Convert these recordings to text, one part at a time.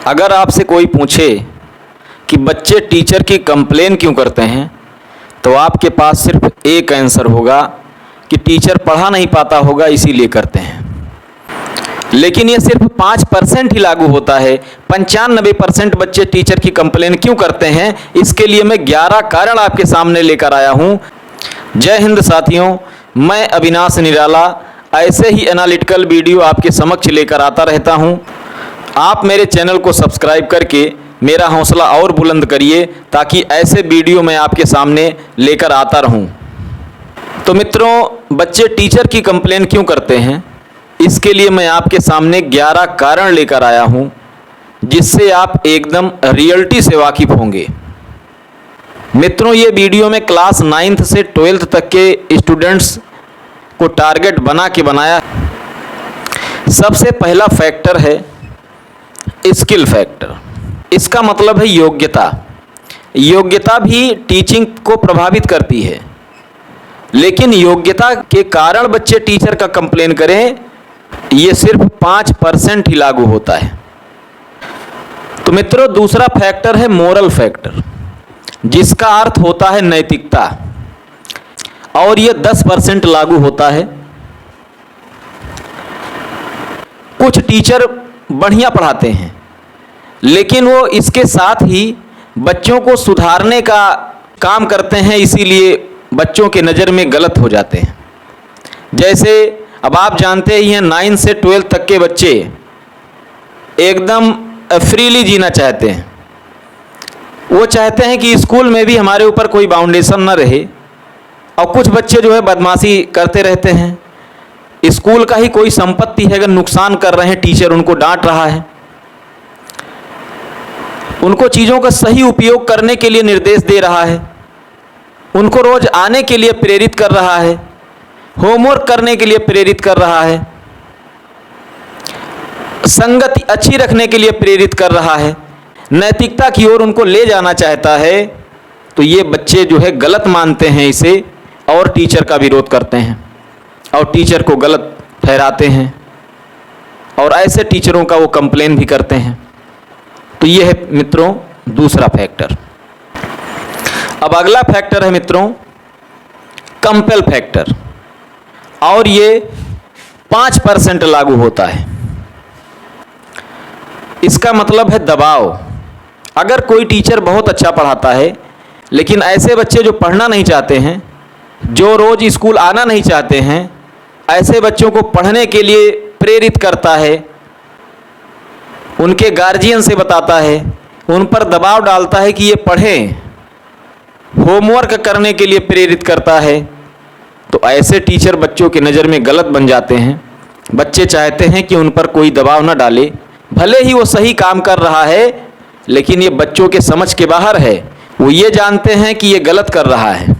अगर आपसे कोई पूछे कि बच्चे टीचर की कंप्लेन क्यों करते हैं, तो आपके पास सिर्फ एक आंसर होगा कि टीचर पढ़ा नहीं पाता होगा इसीलिए करते हैं। लेकिन ये सिर्फ 5% ही लागू होता है। 95% बच्चे टीचर की कंप्लेन क्यों करते हैं, इसके लिए मैं 11 कारण आपके सामने लेकर आया हूँ। जय हिंद साथियों, मैं अविनाश निराला ऐसे ही एनालिटिकल वीडियो आपके समक्ष लेकर आता रहता हूँ। आप मेरे चैनल को सब्सक्राइब करके मेरा हौसला और बुलंद करिए ताकि ऐसे वीडियो मैं आपके सामने लेकर आता रहूं। तो मित्रों, बच्चे टीचर की कंप्लेन क्यों करते हैं, इसके लिए मैं आपके सामने 11 कारण लेकर आया हूं, जिससे आप एकदम रियलिटी से वाकिफ होंगे। मित्रों, ये वीडियो में क्लास 9th से 12th तक के स्टूडेंट्स को टारगेट बना के बनाया। सबसे पहला फैक्टर है स्किल फैक्टर। इसका मतलब है योग्यता। योग्यता भी टीचिंग को प्रभावित करती है, लेकिन योग्यता के कारण बच्चे टीचर का कंप्लेन करें, ये सिर्फ 5% ही लागू होता है। तो मित्रों, दूसरा फैक्टर है मोरल फैक्टर, जिसका अर्थ होता है नैतिकता, और ये 10% लागू होता है। कुछ टीचर बढ़िया पढ़ाते हैं, लेकिन वो इसके साथ ही बच्चों को सुधारने का काम करते हैं, इसीलिए बच्चों के नज़र में गलत हो जाते हैं। जैसे अब आप जानते ही हैं, 9 से 12 तक के बच्चे एकदम फ्रीली जीना चाहते हैं। वो चाहते हैं कि स्कूल में भी हमारे ऊपर कोई बाउंडेशन न रहे, और कुछ बच्चे जो है बदमाशी करते रहते हैं। स्कूल का ही कोई संपत्ति है, अगर नुकसान कर रहे हैं, टीचर उनको डांट रहा है, उनको चीज़ों का सही उपयोग करने के लिए निर्देश दे रहा है, उनको रोज आने के लिए प्रेरित कर रहा है, होमवर्क करने के लिए प्रेरित कर रहा है, संगति अच्छी रखने के लिए प्रेरित कर रहा है, नैतिकता की ओर उनको ले जाना चाहता है, तो ये बच्चे जो है गलत मानते हैं इसे, और टीचर का विरोध करते हैं और टीचर को गलत ठहराते हैं, और ऐसे टीचरों का वो कंप्लेन भी करते हैं। तो ये है मित्रों दूसरा फैक्टर। अब अगला फैक्टर है मित्रों कंपेल फैक्टर, और ये 5% लागू होता है। इसका मतलब है दबाव। अगर कोई टीचर बहुत अच्छा पढ़ाता है, लेकिन ऐसे बच्चे जो पढ़ना नहीं चाहते हैं, जो रोज स्कूल आना नहीं चाहते हैं, ऐसे बच्चों को पढ़ने के लिए प्रेरित करता है, उनके गार्जियन से बताता है, उन पर दबाव डालता है कि ये पढ़ें, होमवर्क करने के लिए प्रेरित करता है, तो ऐसे टीचर बच्चों की नज़र में गलत बन जाते हैं। बच्चे चाहते हैं कि उन पर कोई दबाव न डाले, भले ही वो सही काम कर रहा है, लेकिन ये बच्चों के समझ के बाहर है। वो ये जानते हैं कि ये गलत कर रहा है।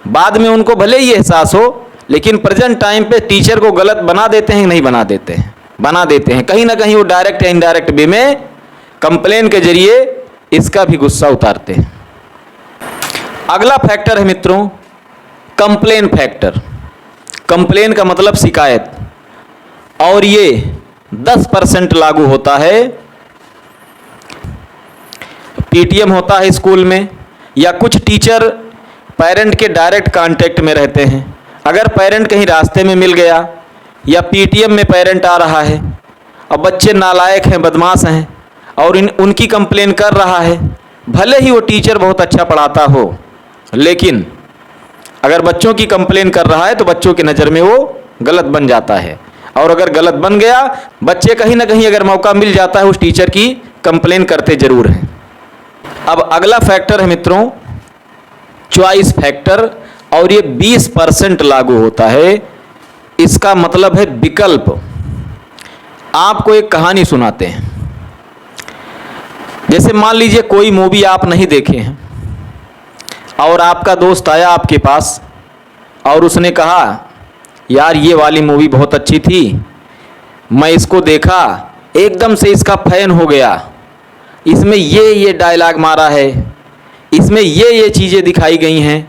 बाद में उनको भले ही एहसास हो, लेकिन प्रेजेंट टाइम पे टीचर को गलत बना देते हैं, नहीं बना देते हैं, बना देते हैं। कहीं ना कहीं वो डायरेक्ट या इनडायरेक्ट वे में कंप्लेन के जरिए इसका भी गुस्सा उतारते हैं। अगला फैक्टर है मित्रों कंप्लेन फैक्टर। कंप्लेन का मतलब शिकायत, और ये 10% लागू होता है। पीटीएम होता है स्कूल में, या कुछ टीचर पेरेंट के डायरेक्ट कांटेक्ट में रहते हैं। अगर पेरेंट कहीं रास्ते में मिल गया, या पीटीएम में पेरेंट आ रहा है, अब बच्चे नालायक हैं, बदमाश हैं, और उनकी कंप्लेन कर रहा है, भले ही वो टीचर बहुत अच्छा पढ़ाता हो, लेकिन अगर बच्चों की कंप्लेन कर रहा है तो बच्चों की नज़र में वो गलत बन जाता है। और अगर गलत बन गया, बच्चे कहीं ना कहीं अगर मौका मिल जाता है उस टीचर की कंप्लेन करते ज़रूर हैं। अब अगला फैक्टर है मित्रों चॉइस फैक्टर, और ये 20% लागू होता है। इसका मतलब है विकल्प। आपको एक कहानी सुनाते हैं। जैसे मान लीजिए कोई मूवी आप नहीं देखे हैं, और आपका दोस्त आया आपके पास और उसने कहा, यार ये वाली मूवी बहुत अच्छी थी, मैं इसको देखा, एकदम से इसका फैन हो गया, इसमें ये डायलॉग मारा है, इसमें ये चीज़ें दिखाई गई हैं।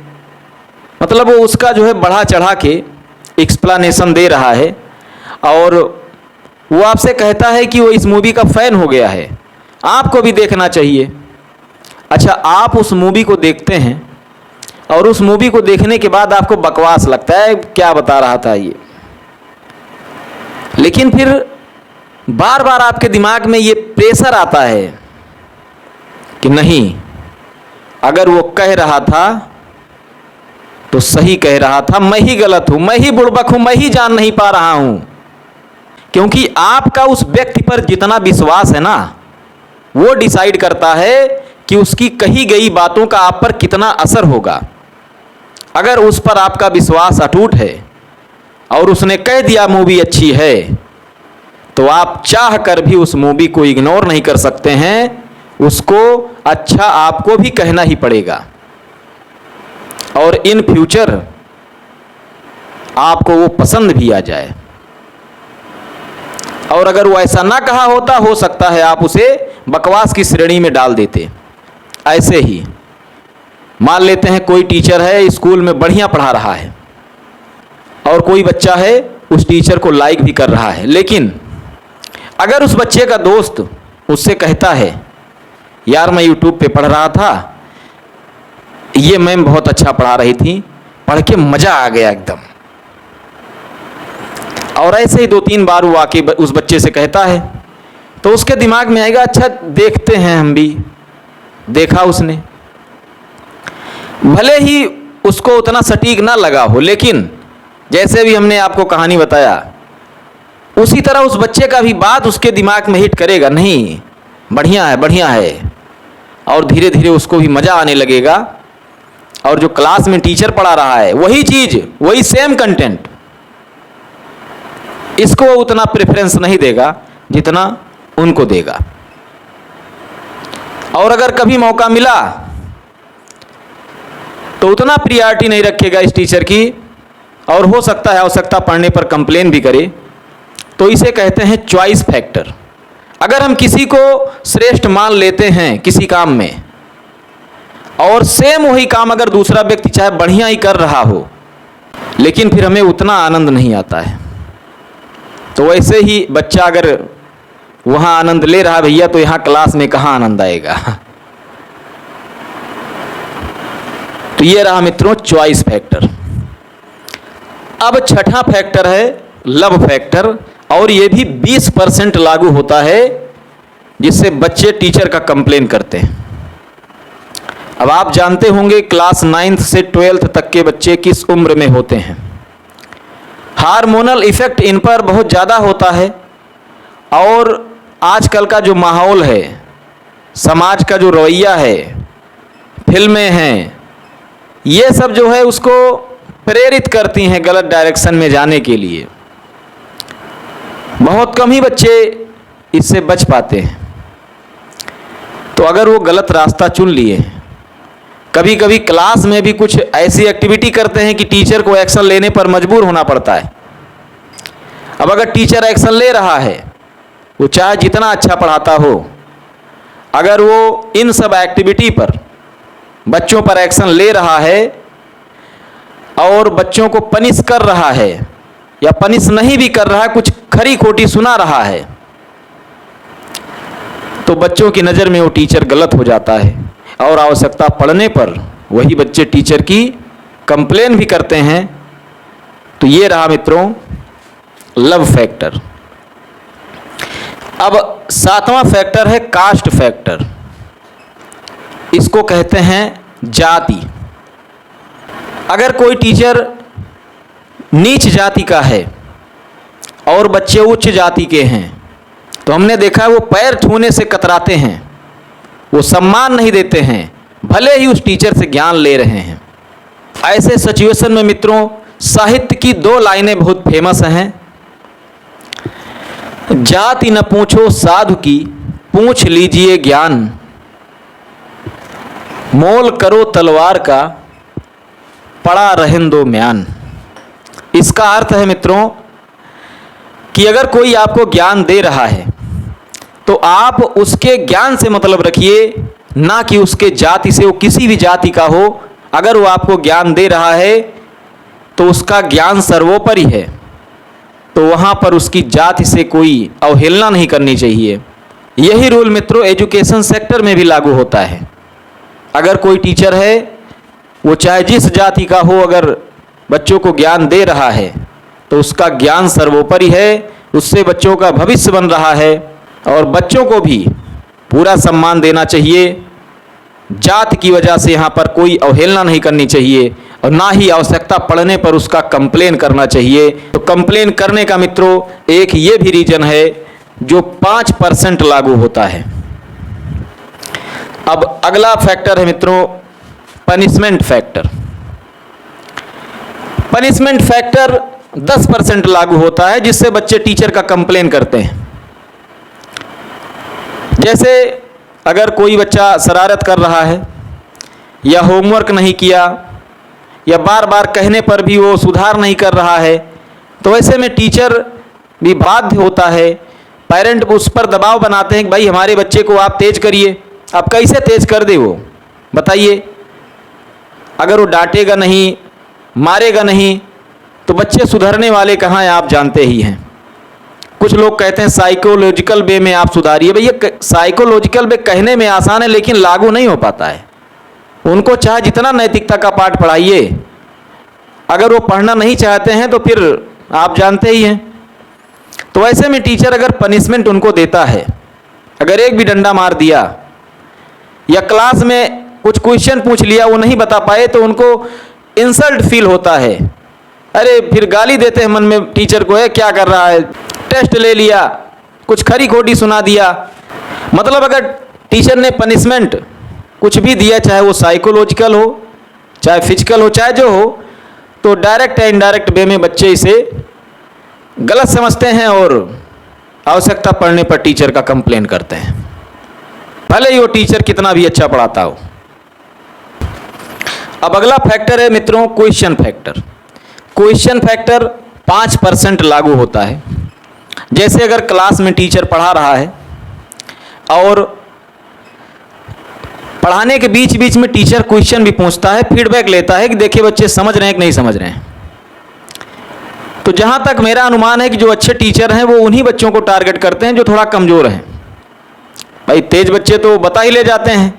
मतलब वो उसका जो है बढ़ा चढ़ा के एक्सप्लेनेशन दे रहा है, और वो आपसे कहता है कि वो इस मूवी का फ़ैन हो गया है, आपको भी देखना चाहिए। अच्छा, आप उस मूवी को देखते हैं और उस मूवी को देखने के बाद आपको बकवास लगता है, क्या बता रहा था ये, लेकिन फिर बार बार आपके दिमाग में ये प्रेशर आता है कि नहीं, अगर वो कह रहा था तो सही कह रहा था, मैं ही गलत हूं, मैं ही बुड़बक हूं, मैं ही जान नहीं पा रहा हूं। क्योंकि आपका उस व्यक्ति पर जितना विश्वास है ना, वो डिसाइड करता है कि उसकी कही गई बातों का आप पर कितना असर होगा। अगर उस पर आपका विश्वास अटूट है और उसने कह दिया मूवी अच्छी है, तो आप चाह कर भी उस मूवी को इग्नोर नहीं कर सकते हैं, उसको अच्छा आपको भी कहना ही पड़ेगा। और इन फ्यूचर आपको वो पसंद भी आ जाए। और अगर वो ऐसा ना कहा होता, हो सकता है आप उसे बकवास की श्रेणी में डाल देते। ऐसे ही मान लेते हैं कोई टीचर है, स्कूल में बढ़िया पढ़ा रहा है और कोई बच्चा है उस टीचर को लाइक भी कर रहा है, लेकिन अगर उस बच्चे का दोस्त उससे कहता है, यार मैं यूट्यूब पे पढ़ रहा था, ये मैम बहुत अच्छा पढ़ा रही थी, पढ़ के मज़ा आ गया एकदम, और ऐसे ही 2-3 बार वो आके उस बच्चे से कहता है, तो उसके दिमाग में आएगा, अच्छा देखते हैं हम भी। देखा उसने, भले ही उसको उतना सटीक ना लगा हो, लेकिन जैसे भी हमने आपको कहानी बताया, उसी तरह उस बच्चे का भी बात उसके दिमाग में हिट करेगा, नहीं बढ़िया है, बढ़िया है, और धीरे धीरे उसको भी मज़ा आने लगेगा। और जो क्लास में टीचर पढ़ा रहा है वही चीज़, वही सेम कंटेंट, इसको वो उतना प्रेफरेंस नहीं देगा जितना उनको देगा। और अगर कभी मौका मिला तो उतना प्रियॉरिटी नहीं रखेगा इस टीचर की, और हो सकता है आवश्यकता पड़ने पर कंप्लेन भी करे। तो इसे कहते हैं चॉइस फैक्टर। अगर हम किसी को श्रेष्ठ मान लेते हैं किसी काम में, और सेम वही काम अगर दूसरा व्यक्ति चाहे बढ़िया ही कर रहा हो, लेकिन फिर हमें उतना आनंद नहीं आता है, तो वैसे ही बच्चा अगर वहाँ आनंद ले रहा भैया, तो यहाँ क्लास में कहाँ आनंद आएगा। तो ये रहा मित्रों चॉइस फैक्टर। अब छठा फैक्टर है लव फैक्टर, और ये भी 20% लागू होता है, जिससे बच्चे टीचर का कंप्लेन करते हैं। अब आप जानते होंगे क्लास 9th से 12th तक के बच्चे किस उम्र में होते हैं। हार्मोनल इफेक्ट इन पर बहुत ज़्यादा होता है, और आजकल का जो माहौल है, समाज का जो रवैया है, फिल्में हैं, ये सब जो है उसको प्रेरित करती हैं गलत डायरेक्शन में जाने के लिए। बहुत कम ही बच्चे इससे बच पाते हैं। तो अगर वो गलत रास्ता चुन लिए, कभी कभी क्लास में भी कुछ ऐसी एक्टिविटी करते हैं कि टीचर को एक्शन लेने पर मजबूर होना पड़ता है। अब अगर टीचर एक्शन ले रहा है, वो चाहे जितना अच्छा पढ़ाता हो, अगर वो इन सब एक्टिविटी पर बच्चों पर एक्शन ले रहा है और बच्चों को पनिश कर रहा है, या पनिश नहीं भी कर रहा है, कुछ खरी खोटी सुना रहा है, तो बच्चों की नज़र में वो टीचर गलत हो जाता है, और आवश्यकता पड़ने पर वही बच्चे टीचर की कंप्लेन भी करते हैं। तो ये रहा मित्रों लव फैक्टर। अब 7वां फैक्टर है कास्ट फैक्टर। इसको कहते हैं जाति। अगर कोई टीचर नीच जाति का है और बच्चे उच्च जाति के हैं, तो हमने देखा है वो पैर छूने से कतराते हैं, वो सम्मान नहीं देते हैं, भले ही उस टीचर से ज्ञान ले रहे हैं। ऐसे सिचुएशन में मित्रों साहित्य की 2 लाइनें बहुत फेमस हैं। जाति न पूछो साधु की, पूछ लीजिए ज्ञान, मोल करो तलवार का, पड़ा रहन दो म्यान। इसका अर्थ है मित्रों कि अगर कोई आपको ज्ञान दे रहा है तो आप उसके ज्ञान से मतलब रखिए, ना कि उसके जाति से। वो किसी भी जाति का हो, अगर वो आपको ज्ञान दे रहा है तो उसका ज्ञान सर्वोपरि है, तो वहाँ पर उसकी जाति से कोई अवहेलना नहीं करनी चाहिए। यही रूल मित्रों एजुकेशन सेक्टर में भी लागू होता है। अगर कोई टीचर है, वो चाहे जिस जाति का हो, अगर बच्चों को ज्ञान दे रहा है तो उसका ज्ञान सर्वोपरि है, उससे बच्चों का भविष्य बन रहा है और बच्चों को भी पूरा सम्मान देना चाहिए। जात की वजह से यहाँ पर कोई अवहेलना नहीं करनी चाहिए और ना ही आवश्यकता पड़ने पर उसका कंप्लेन करना चाहिए। तो कंप्लेन करने का मित्रों एक ये भी रीजन है जो 5% लागू होता है। अब अगला फैक्टर है मित्रों पनिशमेंट फैक्टर। पनिशमेंट फैक्टर 10% लागू होता है जिससे बच्चे टीचर का कंप्लेन करते हैं। जैसे अगर कोई बच्चा शरारत कर रहा है या होमवर्क नहीं किया या बार बार कहने पर भी वो सुधार नहीं कर रहा है, तो ऐसे में टीचर भी बाध्य होता है, पेरेंट उस पर दबाव बनाते हैं कि भाई हमारे बच्चे को आप तेज करिए। आप कैसे तेज कर दे वो बताइए? अगर वो डांटेगा नहीं, मारेगा नहीं, तो बच्चे सुधरने वाले कहाँ हैं आप जानते ही हैं। कुछ लोग कहते हैं साइकोलॉजिकल वे में आप सुधारिए। भैया साइकोलॉजिकल वे कहने में आसान है लेकिन लागू नहीं हो पाता है। उनको चाहे जितना नैतिकता का पाठ पढ़ाइए, अगर वो पढ़ना नहीं चाहते हैं तो फिर आप जानते ही हैं। तो ऐसे में टीचर अगर पनिशमेंट उनको देता है, अगर एक भी डंडा मार दिया या क्लास में कुछ क्वेश्चन पूछ लिया वो नहीं बता पाए तो उनको इंसल्ट फील होता है। अरे फिर गाली देते हैं मन में टीचर को, है क्या कर रहा है, टेस्ट ले लिया, कुछ खरी खोटी सुना दिया। मतलब अगर टीचर ने पनिशमेंट कुछ भी दिया, चाहे वो साइकोलॉजिकल हो, चाहे फिजिकल हो, चाहे जो हो, तो डायरेक्ट या इनडायरेक्ट वे में बच्चे इसे गलत समझते हैं और आवश्यकता पड़ने पर टीचर का कंप्लेन करते हैं, भले ही वो टीचर कितना भी अच्छा पढ़ाता हो। अब अगला फैक्टर है मित्रों क्वेश्चन फैक्टर। क्वेश्चन फैक्टर 5% लागू होता है। जैसे अगर क्लास में टीचर पढ़ा रहा है और पढ़ाने के बीच बीच में टीचर क्वेश्चन भी पूछता है, फीडबैक लेता है कि देखिए बच्चे समझ रहे हैं कि नहीं समझ रहे हैं, तो जहाँ तक मेरा अनुमान है कि जो अच्छे टीचर हैं वो उन्हीं बच्चों को टारगेट करते हैं जो थोड़ा कमज़ोर हैं। भाई तेज बच्चे तो बता ही ले जाते हैं,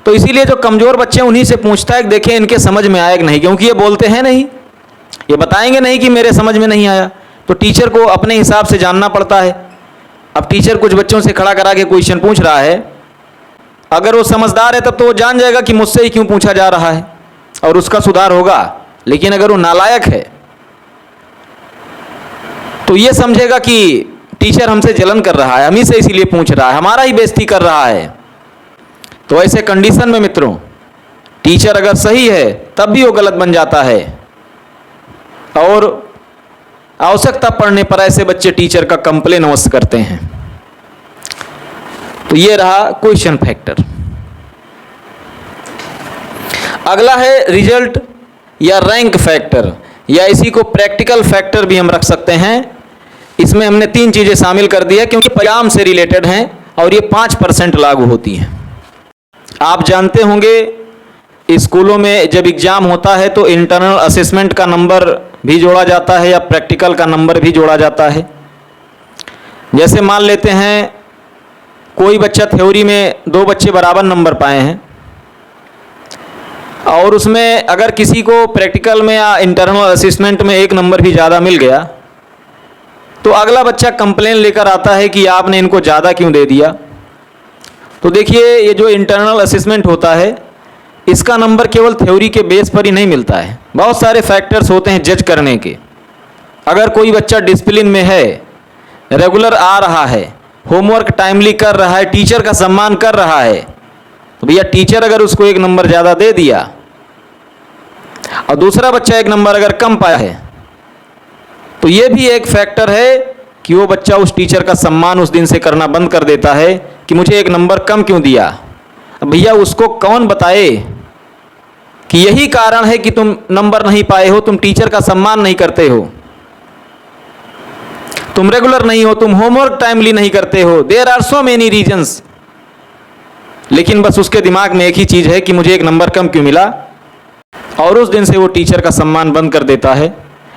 तो इसीलिए जो कमज़ोर बच्चे हैं उन्हीं से पूछता है कि देखें इनके समझ में आया कि नहीं, क्योंकि ये बोलते हैं नहीं, ये बताएंगे नहीं कि मेरे समझ में नहीं आया। तो टीचर को अपने हिसाब से जानना पड़ता है। अब टीचर कुछ बच्चों से खड़ा करा के क्वेश्चन पूछ रहा है, अगर वो समझदार है तब तो वो जान जाएगा कि मुझसे ही क्यों पूछा जा रहा है और उसका सुधार होगा। लेकिन अगर वो नालायक है तो ये समझेगा कि टीचर हमसे जलन कर रहा है, हम ही से इसीलिए पूछ रहा है, हमारा ही बेइज्जती कर रहा है। तो ऐसे कंडीशन में मित्रों टीचर अगर सही है तब भी वो गलत बन जाता है और आवश्यकता पड़ने पर ऐसे बच्चे टीचर का कंप्लेन अवश्य करते हैं। तो ये रहा क्वेश्चन फैक्टर। अगला है रिजल्ट या रैंक फैक्टर, या इसी को प्रैक्टिकल फैक्टर भी हम रख सकते हैं। इसमें हमने 3 चीज़ें शामिल कर दी है क्योंकि परिणाम से रिलेटेड हैं और ये 5% लागू होती हैं। आप जानते होंगे स्कूलों में जब एग्ज़ाम होता है तो इंटरनल असेसमेंट का नंबर भी जोड़ा जाता है या प्रैक्टिकल का नंबर भी जोड़ा जाता है। जैसे मान लेते हैं कोई बच्चा थ्योरी में 2 बच्चे बराबर नंबर पाए हैं और उसमें अगर किसी को प्रैक्टिकल में या इंटरनल असेसमेंट में 1 नंबर भी ज़्यादा मिल गया तो अगला बच्चा कंप्लेन लेकर आता है कि आपने इनको ज़्यादा क्यों दे दिया। तो देखिए ये जो इंटरनल असेसमेंट होता है इसका नंबर केवल थ्योरी के बेस पर ही नहीं मिलता है, बहुत सारे फैक्टर्स होते हैं जज करने के। अगर कोई बच्चा डिसिप्लिन में है, रेगुलर आ रहा है, होमवर्क टाइमली कर रहा है, टीचर का सम्मान कर रहा है, तो भैया टीचर अगर उसको 1 नंबर ज़्यादा दे दिया और दूसरा बच्चा 1 नंबर अगर कम पाया है तो ये भी एक फैक्टर है कि वो बच्चा उस टीचर का सम्मान उस दिन से करना बंद कर देता है कि मुझे 1 नंबर कम क्यों दिया। अब भैया उसको कौन बताए कि यही कारण है कि तुम नंबर नहीं पाए हो, तुम टीचर का सम्मान नहीं करते हो, तुम रेगुलर नहीं हो, तुम होमवर्क टाइमली नहीं करते हो। There are so many reasons, लेकिन बस उसके दिमाग में एक ही चीज़ है कि मुझे 1 नंबर कम क्यों मिला, और उस दिन से वो टीचर का सम्मान बंद कर देता है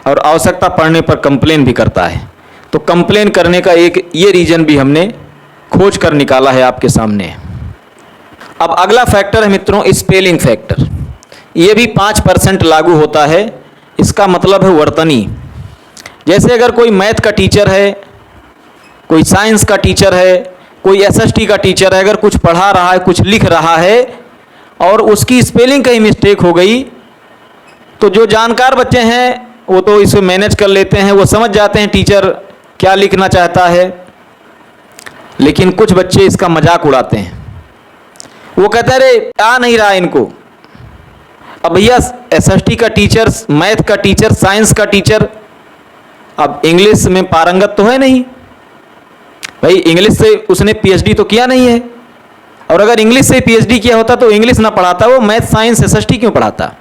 और आवश्यकता पड़ने पर कंप्लेन भी करता है। तो कंप्लेन करने का एक ये रीज़न भी हमने खोज कर निकाला है आपके सामने। अब अगला फैक्टर है मित्रों स्पेलिंग फैक्टर। ये भी 5% लागू होता है। इसका मतलब है वर्तनी। जैसे अगर कोई मैथ का टीचर है, कोई साइंस का टीचर है, कोई एसएसटी का टीचर है, अगर कुछ पढ़ा रहा है, कुछ लिख रहा है और उसकी स्पेलिंग कहीं मिस्टेक हो गई, तो जो जानकार बच्चे हैं वो तो इसे मैनेज कर लेते हैं, वो समझ जाते हैं टीचर क्या लिखना चाहता है। लेकिन कुछ बच्चे इसका मजाक उड़ाते हैं। वो कहते हैं अरे आ नहीं रहा इनको। अब भैया एसएसटी का टीचर, मैथ का टीचर, साइंस का टीचर अब इंग्लिश में पारंगत तो है नहीं भाई, इंग्लिश से उसने पीएचडी तो किया नहीं है। और अगर इंग्लिश से पीएचडी किया होता तो इंग्लिश ना पढ़ाता, वो मैथ साइंस एसएसटी क्यों पढ़ाता।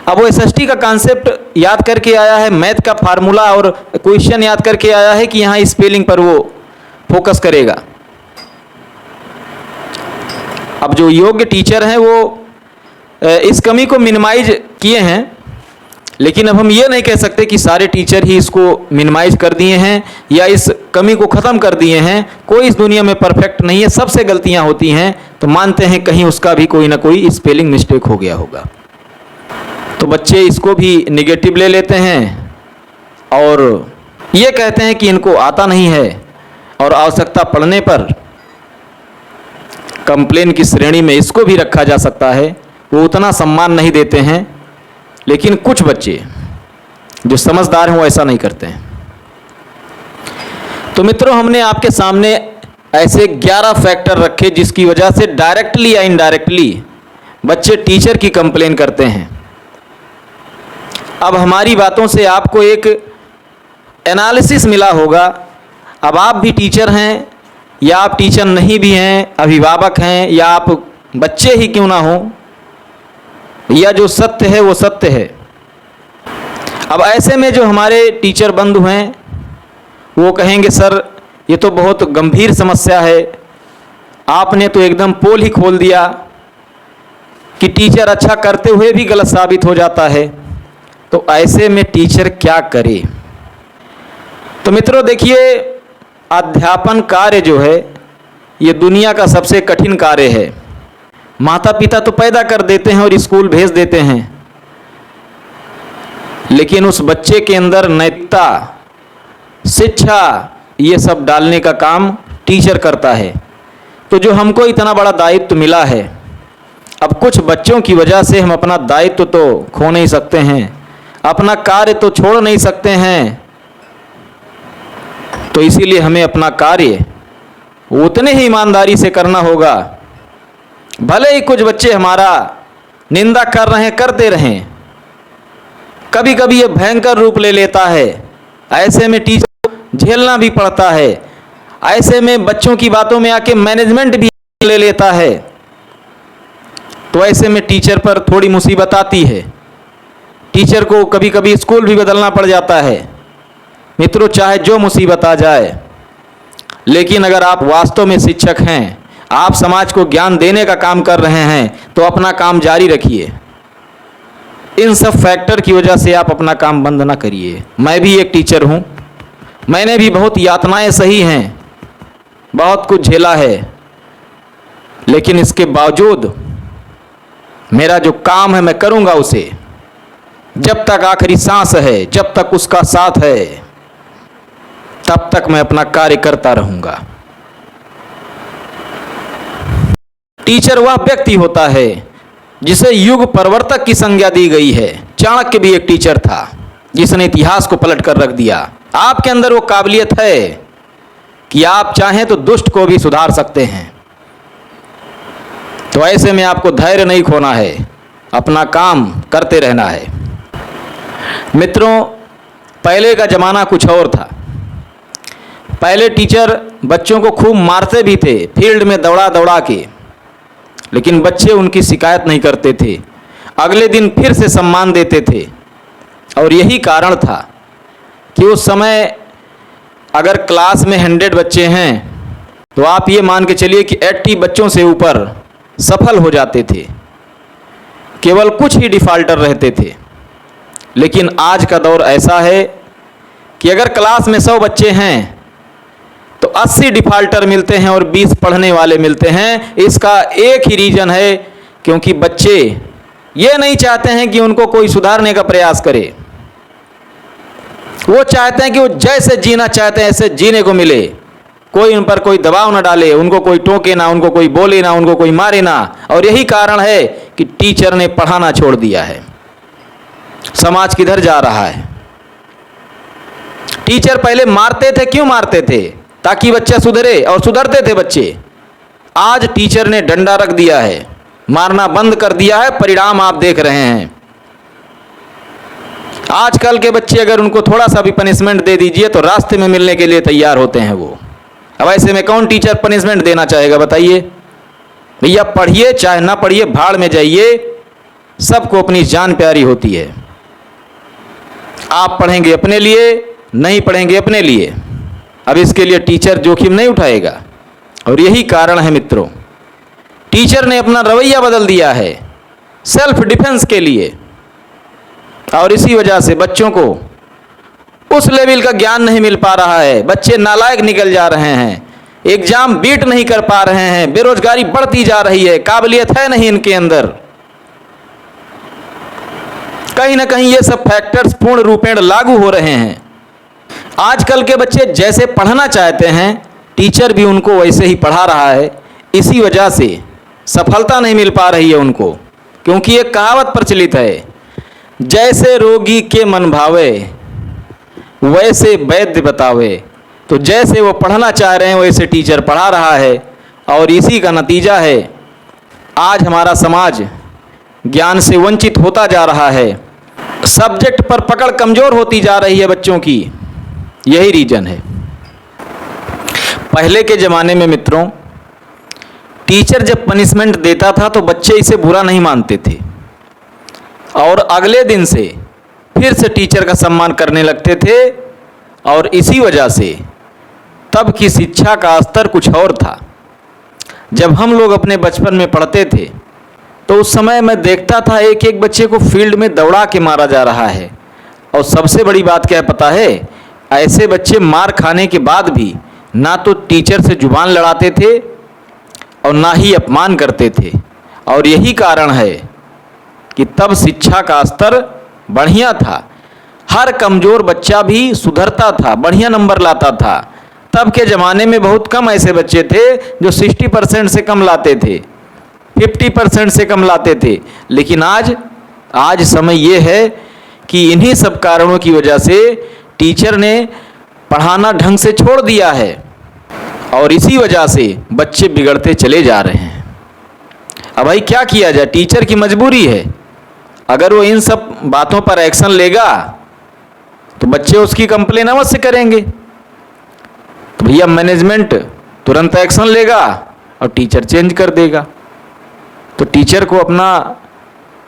अब वो एसएसटी का कॉन्सेप्ट याद करके आया है, मैथ का फार्मूला और क्वेश्चन याद करके आया है कि यहाँ स्पेलिंग पर वो फोकस करेगा। अब जो योग्य टीचर हैं वो इस कमी को मिनिमाइज किए हैं, लेकिन अब हम ये नहीं कह सकते कि सारे टीचर ही इसको मिनिमाइज कर दिए हैं या इस कमी को ख़त्म कर दिए हैं। कोई इस दुनिया में परफेक्ट नहीं है, सबसे गलतियां होती हैं, तो मानते हैं कहीं उसका भी कोई ना कोई स्पेलिंग मिस्टेक हो गया होगा। तो बच्चे इसको भी निगेटिव ले लेते हैं और ये कहते हैं कि इनको आता नहीं है, और आवश्यकता पड़ने पर कंप्लेन की श्रेणी में इसको भी रखा जा सकता है। वो उतना सम्मान नहीं देते हैं, लेकिन कुछ बच्चे जो समझदार हैं वो ऐसा नहीं करते हैं। तो मित्रों, हमने आपके सामने ऐसे 11 फैक्टर रखे जिसकी वजह से डायरेक्टली या इनडायरेक्टली बच्चे टीचर की कंप्लेन करते हैं। अब हमारी बातों से आपको एक एनालिसिस मिला होगा। अब आप भी टीचर हैं या आप टीचर नहीं भी हैं, अभिभावक हैं या आप बच्चे ही क्यों ना हो, या जो सत्य है वो सत्य है। अब ऐसे में जो हमारे टीचर बंधु हैं वो कहेंगे सर ये तो बहुत गंभीर समस्या है, आपने तो एकदम पोल ही खोल दिया कि टीचर अच्छा करते हुए भी गलत साबित हो जाता है। तो ऐसे में टीचर क्या करे। तो मित्रों देखिए, अध्यापन कार्य जो है ये दुनिया का सबसे कठिन कार्य है। माता पिता तो पैदा कर देते हैं और स्कूल भेज देते हैं, लेकिन उस बच्चे के अंदर नैतिकता, शिक्षा, ये सब डालने का काम टीचर करता है। तो जो हमको इतना बड़ा दायित्व मिला है, अब कुछ बच्चों की वजह से हम अपना दायित्व तो खो नहीं सकते हैं, अपना कार्य तो छोड़ नहीं सकते हैं। तो इसीलिए हमें अपना कार्य उतने ही ईमानदारी से करना होगा। भले ही कुछ बच्चे हमारा निंदा कर रहे हैं, करते रहें, कभी कभी ये भयंकर रूप ले लेता है। ऐसे में टीचर झेलना भी पड़ता है। ऐसे में बच्चों की बातों में आके मैनेजमेंट भी ले लेता है। तो ऐसे में टीचर पर थोड़ी मुसीबत आती है। टीचर को कभी कभी स्कूल भी बदलना पड़ जाता है। मित्रों, चाहे जो मुसीबत आ जाए, लेकिन अगर आप वास्तव में शिक्षक हैं, आप समाज को ज्ञान देने का काम कर रहे हैं, तो अपना काम जारी रखिए। इन सब फैक्टर की वजह से आप अपना काम बंद ना करिए। मैं भी एक टीचर हूँ, मैंने भी बहुत यातनाएं सही हैं, बहुत कुछ झेला है, लेकिन इसके बावजूद मेरा जो काम है मैं करूँगा उसे। जब तक आखिरी सांस है, जब तक उसका साथ है, तब तक मैं अपना कार्य करता रहूँगा। टीचर वह व्यक्ति होता है जिसे युग परिवर्तक की संज्ञा दी गई है। चाणक्य भी एक टीचर था जिसने इतिहास को पलट कर रख दिया। आपके अंदर वो काबिलियत है कि आप चाहें तो दुष्ट को भी सुधार सकते हैं। तो ऐसे में आपको धैर्य नहीं खोना है, अपना काम करते रहना है। मित्रों, पहले का ज़माना कुछ और था। पहले टीचर बच्चों को खूब मारते भी थे, फील्ड में दौड़ा दौड़ा के, लेकिन बच्चे उनकी शिकायत नहीं करते थे। अगले दिन फिर से सम्मान देते थे। और यही कारण था कि उस समय अगर क्लास में 100 बच्चे हैं तो आप ये मान के चलिए कि 80 बच्चों से ऊपर सफल हो जाते थे। केवल कुछ ही डिफ़ाल्टर रहते थे। लेकिन आज का दौर ऐसा है कि अगर क्लास में 100 बच्चे हैं तो 80 डिफाल्टर मिलते हैं और 20 पढ़ने वाले मिलते हैं। इसका एक ही रीजन है, क्योंकि बच्चे ये नहीं चाहते हैं कि उनको कोई सुधारने का प्रयास करे। वो चाहते हैं कि वो जैसे जीना चाहते हैं ऐसे जीने को मिले, कोई उन पर कोई दबाव ना डाले, उनको कोई टोके ना, उनको कोई बोले ना, उनको कोई मारे ना। और यही कारण है कि टीचर ने पढ़ाना छोड़ दिया है। समाज किधर जा रहा है? टीचर पहले मारते थे, क्यों मारते थे? ताकि बच्चा सुधरे, और सुधरते थे बच्चे। आज टीचर ने डंडा रख दिया है, मारना बंद कर दिया है, परिणाम आप देख रहे हैं। आजकल के बच्चे अगर उनको थोड़ा सा भी पनिशमेंट दे दीजिए तो रास्ते में मिलने के लिए तैयार होते हैं वो। अब ऐसे में कौन टीचर पनिशमेंट देना चाहेगा बताइए? भैया पढ़िए चाहे ना पढ़िए, भाड़ में जाइए, सबको अपनी जान प्यारी होती है। आप पढ़ेंगे अपने लिए, नहीं पढ़ेंगे अपने लिए। अब इसके लिए टीचर जोखिम नहीं उठाएगा। और यही कारण है मित्रों, टीचर ने अपना रवैया बदल दिया है सेल्फ डिफेंस के लिए। और इसी वजह से बच्चों को उस लेवल का ज्ञान नहीं मिल पा रहा है। बच्चे नालायक निकल जा रहे हैं, एग्जाम बीट नहीं कर पा रहे हैं, बेरोजगारी बढ़ती जा रही है, काबिलियत है नहीं इनके अंदर। कहीं ना कहीं ये सब फैक्टर्स पूर्ण रूपेण लागू हो रहे हैं। आजकल के बच्चे जैसे पढ़ना चाहते हैं, टीचर भी उनको वैसे ही पढ़ा रहा है। इसी वजह से सफलता नहीं मिल पा रही है उनको, क्योंकि एक कहावत प्रचलित है, जैसे रोगी के मन भावे वैसे वैद्य बतावे। तो जैसे वो पढ़ना चाह रहे हैं वैसे टीचर पढ़ा रहा है, और इसी का नतीजा है आज हमारा समाज ज्ञान से वंचित होता जा रहा है। सब्जेक्ट पर पकड़ कमज़ोर होती जा रही है बच्चों की। यही रीज़न है। पहले के ज़माने में मित्रों, टीचर जब पनिशमेंट देता था तो बच्चे इसे बुरा नहीं मानते थे, और अगले दिन से फिर से टीचर का सम्मान करने लगते थे। और इसी वजह से तब की शिक्षा का स्तर कुछ और था। जब हम लोग अपने बचपन में पढ़ते थे तो उस समय मैं देखता था एक एक बच्चे को फील्ड में दौड़ा के मारा जा रहा है। और सबसे बड़ी बात क्या है पता है? ऐसे बच्चे मार खाने के बाद भी ना तो टीचर से जुबान लड़ाते थे और ना ही अपमान करते थे। और यही कारण है कि तब शिक्षा का स्तर बढ़िया था। हर कमज़ोर बच्चा भी सुधरता था, बढ़िया नंबर लाता था। तब के ज़माने में बहुत कम ऐसे बच्चे थे जो 60% से कम लाते थे, 50% से कम लाते थे। लेकिन आज समय ये है कि इन्हीं सब कारणों की वजह से टीचर ने पढ़ाना ढंग से छोड़ दिया है, और इसी वजह से बच्चे बिगड़ते चले जा रहे हैं। अब भाई क्या किया जाए? टीचर की मजबूरी है। अगर वो इन सब बातों पर एक्शन लेगा तो बच्चे उसकी कंप्लेन अवश्य करेंगे। तो भैया मैनेजमेंट तुरंत एक्शन लेगा और टीचर चेंज कर देगा। तो टीचर को अपना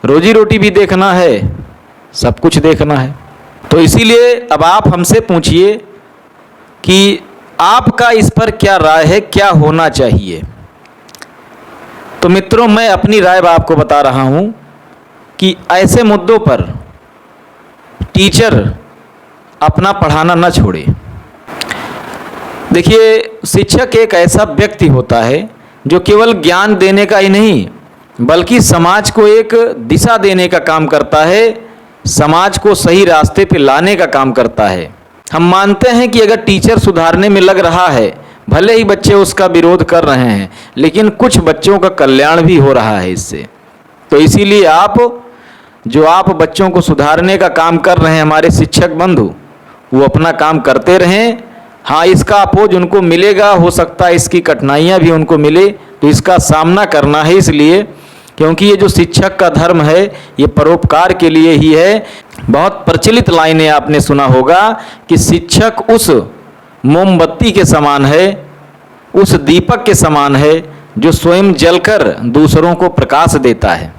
रोजी रोटी भी देखना है, सब कुछ देखना है। तो इसीलिए अब आप हमसे पूछिए कि आपका इस पर क्या राय है, क्या होना चाहिए? तो मित्रों, मैं अपनी राय आपको बता रहा हूँ कि ऐसे मुद्दों पर टीचर अपना पढ़ाना न छोड़े। देखिए, शिक्षक एक ऐसा व्यक्ति होता है जो केवल ज्ञान देने का ही नहीं बल्कि समाज को एक दिशा देने का काम करता है, समाज को सही रास्ते पे लाने का काम करता है। हम मानते हैं कि अगर टीचर सुधारने में लग रहा है, भले ही बच्चे उसका विरोध कर रहे हैं, लेकिन कुछ बच्चों का कल्याण भी हो रहा है इससे। तो इसीलिए आप बच्चों को सुधारने का काम कर रहे हैं, हमारे शिक्षक बंधु, वो अपना काम करते रहें। हाँ, इसका अपोज उनको मिलेगा, हो सकता है इसकी कठिनाइयाँ भी उनको मिले, तो इसका सामना करना है। इसलिए क्योंकि ये जो शिक्षक का धर्म है ये परोपकार के लिए ही है। बहुत प्रचलित लाइनें आपने सुना होगा कि शिक्षक उस मोमबत्ती के समान है, उस दीपक के समान है जो स्वयं जलकर दूसरों को प्रकाश देता है।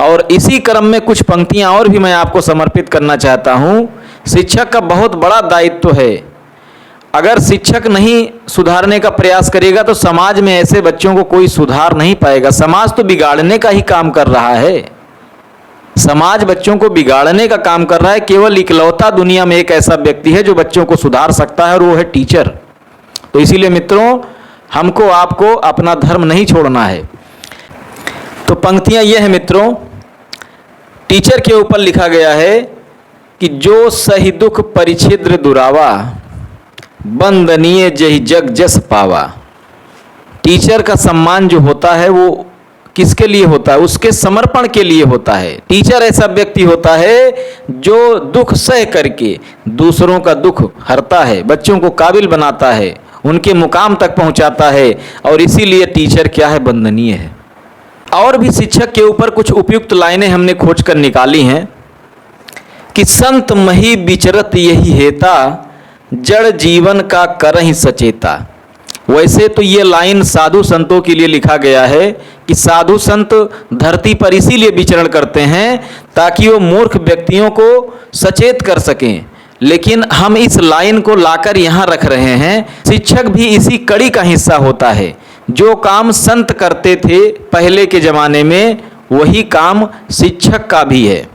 और इसी क्रम में कुछ पंक्तियां और भी मैं आपको समर्पित करना चाहता हूँ। शिक्षक का बहुत बड़ा दायित्व है। अगर शिक्षक नहीं सुधारने का प्रयास करेगा तो समाज में ऐसे बच्चों को कोई सुधार नहीं पाएगा। समाज तो बिगाड़ने का ही काम कर रहा है, समाज बच्चों को बिगाड़ने का काम कर रहा है। केवल इकलौता दुनिया में एक ऐसा व्यक्ति है जो बच्चों को सुधार सकता है, और वो है टीचर। तो इसीलिए मित्रों, हमको आपको अपना धर्म नहीं छोड़ना है। तो पंक्तियां ये हैं मित्रों, टीचर के ऊपर लिखा गया है कि जो सही दुख परिछिद्र दुरावा, बंदनीय जहि जग जस पावा। टीचर का सम्मान जो होता है वो किसके लिए होता है? उसके समर्पण के लिए होता है। टीचर ऐसा व्यक्ति होता है जो दुख सह करके दूसरों का दुख हरता है, बच्चों को काबिल बनाता है, उनके मुकाम तक पहुंचाता है, और इसीलिए टीचर क्या है? वंदनीय है। और भी शिक्षक के ऊपर कुछ उपयुक्त लाइनें हमने खोज कर निकाली हैं कि संत मही विचरत यही हेता, जड़ जीवन का करहि सचेता। वैसे तो ये लाइन साधु संतों के लिए लिखा गया है कि साधु संत धरती पर इसीलिए विचरण करते हैं ताकि वो मूर्ख व्यक्तियों को सचेत कर सकें, लेकिन हम इस लाइन को लाकर यहाँ रख रहे हैं। शिक्षक भी इसी कड़ी का हिस्सा होता है। जो काम संत करते थे पहले के ज़माने में, वही काम शिक्षक का भी है।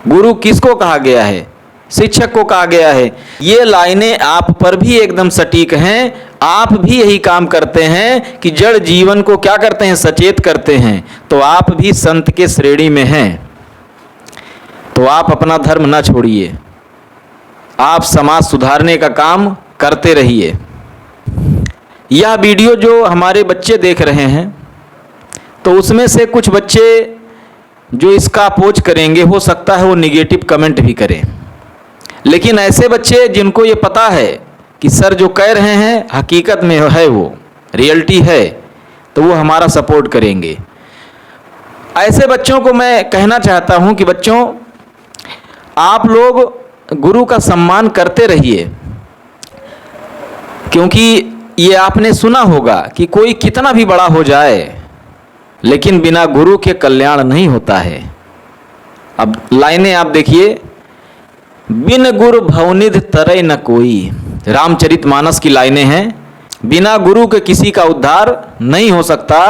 गुरु किसको कहा गया है? शिक्षक को कहा गया है। ये लाइनें आप पर भी एकदम सटीक हैं। आप भी यही काम करते हैं कि जड़ जीवन को क्या करते हैं? सचेत करते हैं। तो आप भी संत के श्रेणी में हैं। तो आप अपना धर्म न छोड़िए, आप समाज सुधारने का काम करते रहिए। यह वीडियो जो हमारे बच्चे देख रहे हैं, तो उसमें से कुछ बच्चे जो इसका अपोज करेंगे, हो सकता है वो निगेटिव कमेंट भी करें, लेकिन ऐसे बच्चे जिनको ये पता है कि सर जो कह रहे हैं हकीकत में है, वो रियलिटी है, तो वो हमारा सपोर्ट करेंगे। ऐसे बच्चों को मैं कहना चाहता हूं कि बच्चों, आप लोग गुरु का सम्मान करते रहिए, क्योंकि ये आपने सुना होगा कि कोई कितना भी बड़ा हो जाए, लेकिन बिना गुरु के कल्याण नहीं होता है। अब लाइनें आप देखिए, बिन गुरु भवनिधि तरय न कोई। रामचरितमानस की लाइनें हैं। बिना गुरु के किसी का उद्धार नहीं हो सकता।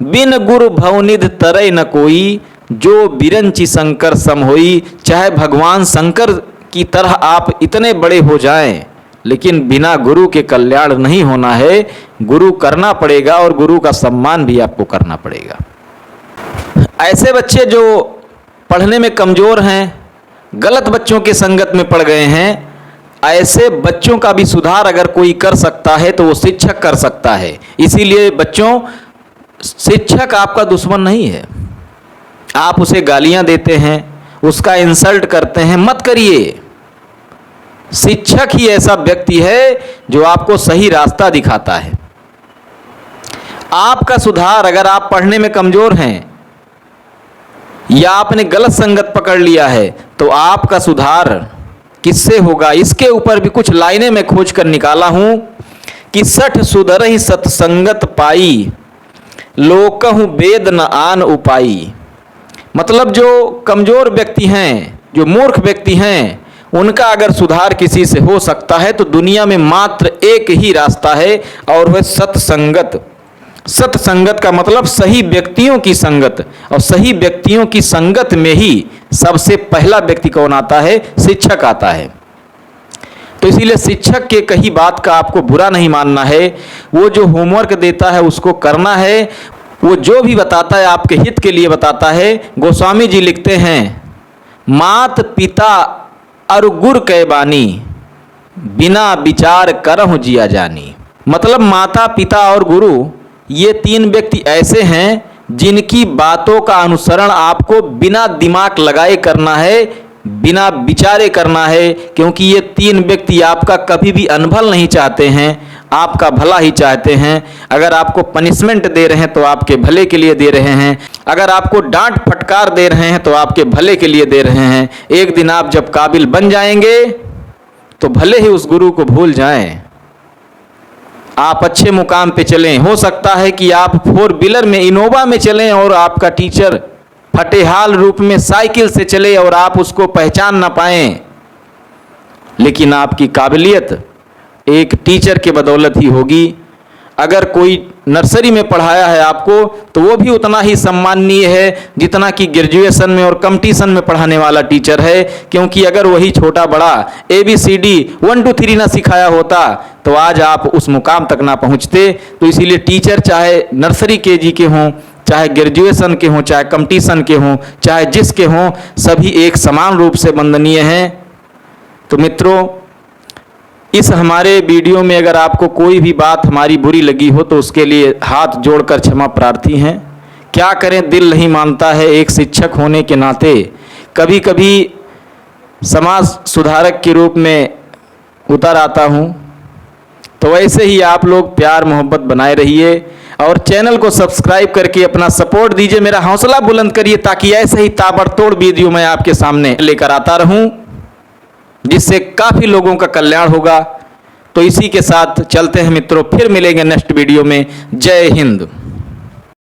बिन गुरु भवनिधि तरय न कोई, जो बिरंचि शंकर सम होई। चाहे भगवान शंकर की तरह आप इतने बड़े हो जाएं, लेकिन बिना गुरु के कल्याण नहीं होना है। गुरु करना पड़ेगा और गुरु का सम्मान भी आपको करना पड़ेगा। ऐसे बच्चे जो पढ़ने में कमज़ोर हैं, गलत बच्चों के संगत में पड़ गए हैं, ऐसे बच्चों का भी सुधार अगर कोई कर सकता है तो वो शिक्षक कर सकता है। इसीलिए बच्चों, शिक्षक आपका दुश्मन नहीं है। आप उसे गालियां देते हैं, उसका इंसल्ट करते हैं, मत करिए। शिक्षक ही ऐसा व्यक्ति है जो आपको सही रास्ता दिखाता है। आपका सुधार, अगर आप पढ़ने में कमजोर हैं या आपने गलत संगत पकड़ लिया है, तो आपका सुधार किससे होगा? इसके ऊपर भी कुछ लाइनें मैं खोज कर निकाला हूं कि सठ सुधरहि सत्संगत पाई, लोकहु वेद न आन उपाई। मतलब जो कमजोर व्यक्ति हैं, जो मूर्ख व्यक्ति हैं, उनका अगर सुधार किसी से हो सकता है तो दुनिया में मात्र एक ही रास्ता है, और वह सत्संगत। सत्संगत का मतलब सही व्यक्तियों की संगत, और सही व्यक्तियों की संगत में ही सबसे पहला व्यक्ति कौन आता है? शिक्षक आता है। तो इसीलिए शिक्षक के कही बात का आपको बुरा नहीं मानना है। वो जो होमवर्क देता है उसको करना है। वो जो भी बताता है आपके हित के लिए बताता है। गोस्वामी जी लिखते हैं, मात पिता और गुर कै बानी, बिना विचार करहु जिया जानी। मतलब माता पिता और गुरु, ये तीन व्यक्ति ऐसे हैं जिनकी बातों का अनुसरण आपको बिना दिमाग लगाए करना है, बिना विचारे करना है, क्योंकि ये तीन व्यक्ति आपका कभी भी अनभल नहीं चाहते हैं, आपका भला ही चाहते हैं। अगर आपको पनिशमेंट दे रहे हैं तो आपके भले के लिए दे रहे हैं, अगर आपको डांट फटकार दे रहे हैं तो आपके भले के लिए दे रहे हैं। एक दिन आप जब काबिल बन जाएंगे तो भले ही उस गुरु को भूल जाएं, आप अच्छे मुकाम पे चलें। हो सकता है कि आप 4 व्हीलर में, इनोवा में चलें और आपका टीचर फटेहाल रूप में साइकिल से चले और आप उसको पहचान ना पाएं, लेकिन आपकी काबिलियत एक टीचर के बदौलत ही होगी। अगर कोई नर्सरी में पढ़ाया है आपको तो वो भी उतना ही सम्माननीय है जितना कि ग्रेजुएशन में और कंपटीशन में पढ़ाने वाला टीचर है। क्योंकि अगर वही छोटा बड़ा ABCD 1 2 3 ना सिखाया होता तो आज आप उस मुकाम तक ना पहुंचते। तो इसीलिए टीचर चाहे नर्सरी KG के हों, चाहे ग्रेजुएशन के हों, चाहे कंपटीशन के हों, चाहे जिसके हों, सभी एक समान रूप से वंदनीय हैं। तो मित्रों, इस हमारे वीडियो में अगर आपको कोई भी बात हमारी बुरी लगी हो तो उसके लिए हाथ जोड़कर क्षमा प्रार्थी हैं। क्या करें, दिल नहीं मानता है। एक शिक्षक होने के नाते कभी कभी समाज सुधारक के रूप में उतर आता हूं। तो वैसे ही आप लोग प्यार मोहब्बत बनाए रहिए और चैनल को सब्सक्राइब करके अपना सपोर्ट दीजिए, मेरा हौसला बुलंद करिए, ताकि ऐसे ही ताबड़तोड़ वीडियो मैं आपके सामने लेकर आता रहूं, जिससे काफ़ी लोगों का कल्याण होगा। तो इसी के साथ चलते हैं मित्रों, फिर मिलेंगे नेक्स्ट वीडियो में। जय हिंद।